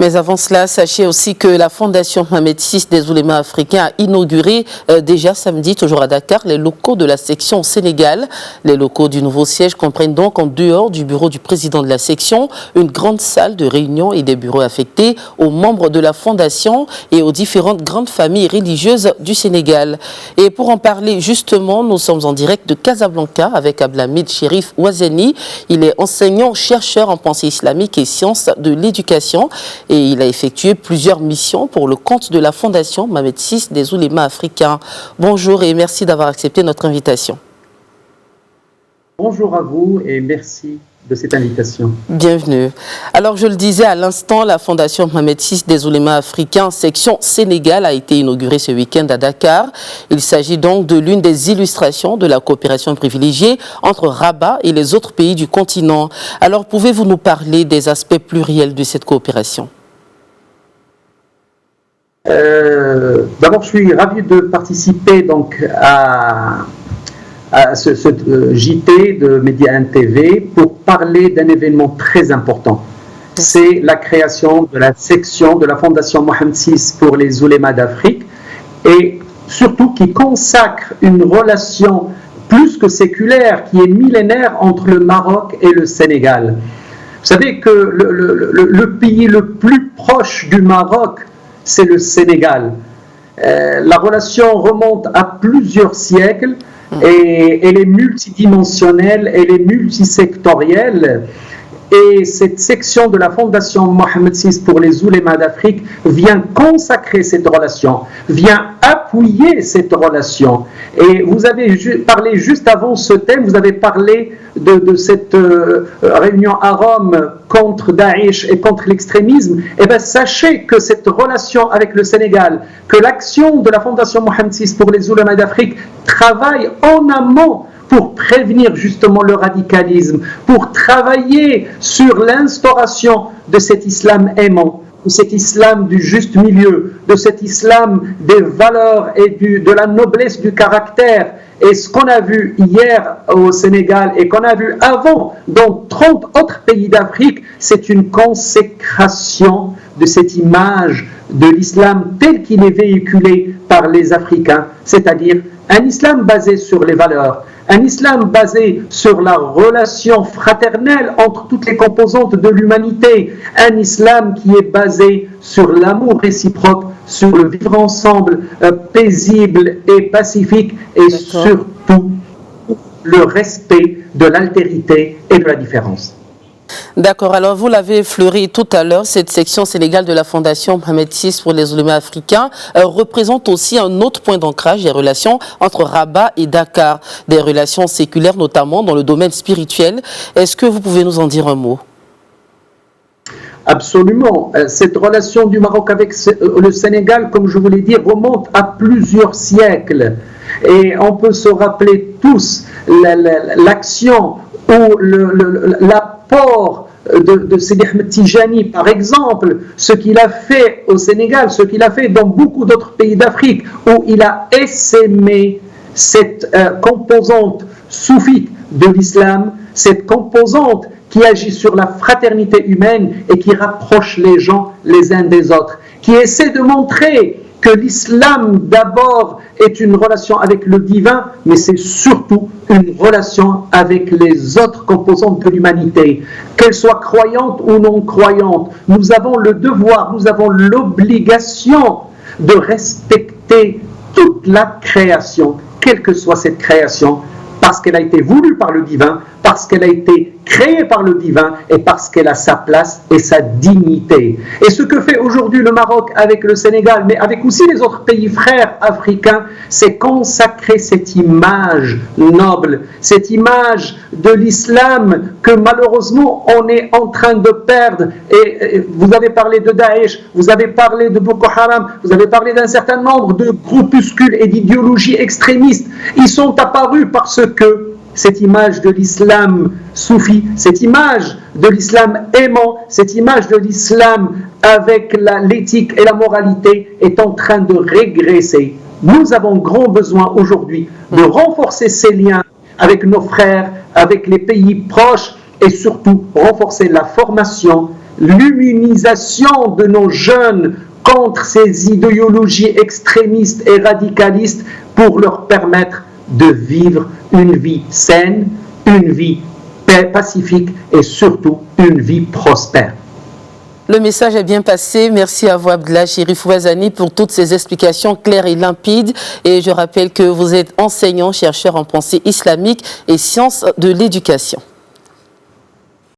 Mais avant cela, sachez aussi que la Fondation Mohamed VI des oulémas africains a inauguré déjà samedi, toujours à Dakar, les locaux de la section au Sénégal. Les locaux du nouveau siège comprennent donc en dehors du bureau du président de la section, une grande salle de réunion et des bureaux affectés aux membres de la Fondation et aux différentes grandes familles religieuses du Sénégal. Et pour en parler justement, nous sommes en direct de Casablanca avec Abdelhamid Chérif Ouazani. Il est enseignant-chercheur en pensée islamique et sciences de l'éducation et il a effectué plusieurs missions pour le compte de la Fondation Mohamed VI des oulémas africains. Bonjour et merci d'avoir accepté notre invitation. Bonjour à vous et merci de cette invitation. Bienvenue. Alors, je le disais à l'instant, la Fondation Mohamed VI des oulémas africains, section Sénégal, a été inaugurée ce week-end à Dakar. Il s'agit donc de l'une des illustrations de la coopération privilégiée entre Rabat et les autres pays du continent. Alors, pouvez-vous nous parler des aspects pluriels de cette coopération ? D'abord, je suis ravi de participer donc à ce JT de Média 1 TV pour parler d'un événement très important. C'est la création de la section de la Fondation Mohamed VI pour les oulémas d'Afrique et surtout qui consacre une relation plus que séculaire, qui est millénaire entre le Maroc et le Sénégal. Vous savez que le pays le plus proche du Maroc, c'est le Sénégal. La relation remonte à plusieurs siècles et elle est multidimensionnelle, elle est multisectorielle. Et cette section de la Fondation Mohamed VI pour les oulémas d'Afrique vient consacrer cette relation, vient appuyer cette relation. Et vous avez parlé juste avant ce thème, vous avez parlé de cette réunion à Rome contre Daesh et contre l'extrémisme. Eh bien, sachez que cette relation avec le Sénégal, que l'action de la Fondation Mohamed VI pour les oulémas d'Afrique travaille en amont pour prévenir justement le radicalisme, pour travailler sur l'instauration de cet islam aimant, de cet islam du juste milieu, de cet islam des valeurs et de la noblesse du caractère. Et ce qu'on a vu hier au Sénégal et qu'on a vu avant dans 30 autres pays d'Afrique, c'est une consécration de cette image de l'islam tel qu'il est véhiculé par les Africains, c'est-à-dire un islam basé sur les valeurs, un islam basé sur la relation fraternelle entre toutes les composantes de l'humanité, un islam qui est basé sur l'amour réciproque, sur le vivre ensemble paisible et pacifique et surtout le respect de l'altérité et de la différence. D'accord, alors vous l'avez effleuré tout à l'heure, cette section Sénégal de la Fondation Mohamed VI pour les oulémas africains représente aussi un autre point d'ancrage des relations entre Rabat et Dakar, des relations séculaires notamment dans le domaine spirituel. Est-ce que vous pouvez nous en dire un mot ? Absolument. Cette relation du Maroc avec le Sénégal, comme je vous l'ai dit, remonte à plusieurs siècles. Et on peut se rappeler tous l'action ou l'apport de Sidi Ahmed Tijani, par exemple, ce qu'il a fait au Sénégal, ce qu'il a fait dans beaucoup d'autres pays d'Afrique, où il a essaimé cette composante soufite de l'islam, cette composante qui agit sur la fraternité humaine et qui rapproche les gens les uns des autres, qui essaie de montrer que l'islam d'abord est une relation avec le divin, mais c'est surtout une relation avec les autres composantes de l'humanité. Qu'elles soient croyantes ou non croyantes, nous avons le devoir, nous avons l'obligation de respecter toute la création, quelle que soit cette création, parce qu'elle a été voulue par le divin, parce qu'elle a été créée par le divin et parce qu'elle a sa place et sa dignité. Et ce que fait aujourd'hui le Maroc avec le Sénégal, mais avec aussi les autres pays frères africains, c'est consacrer cette image noble, cette image de l'islam que malheureusement on est en train de perdre. Et vous avez parlé de Daesh, vous avez parlé de Boko Haram, vous avez parlé d'un certain nombre de groupuscules et d'idéologies extrémistes. Ils sont apparus parce que cette image de l'islam soufi, cette image de l'islam aimant, cette image de l'islam avec l'éthique et la moralité est en train de régresser. Nous avons grand besoin aujourd'hui de renforcer ces liens avec nos frères, avec les pays proches et surtout renforcer la formation l'immunisation de nos jeunes contre ces idéologies extrémistes et radicalistes pour leur permettre de vivre une vie saine, une vie pacifique et surtout une vie prospère. Le message est bien passé. Merci à vous, Abdallah Chérif Ouazani, pour toutes ces explications claires et limpides. Et je rappelle que vous êtes enseignant, chercheur en pensée islamique et sciences de l'éducation.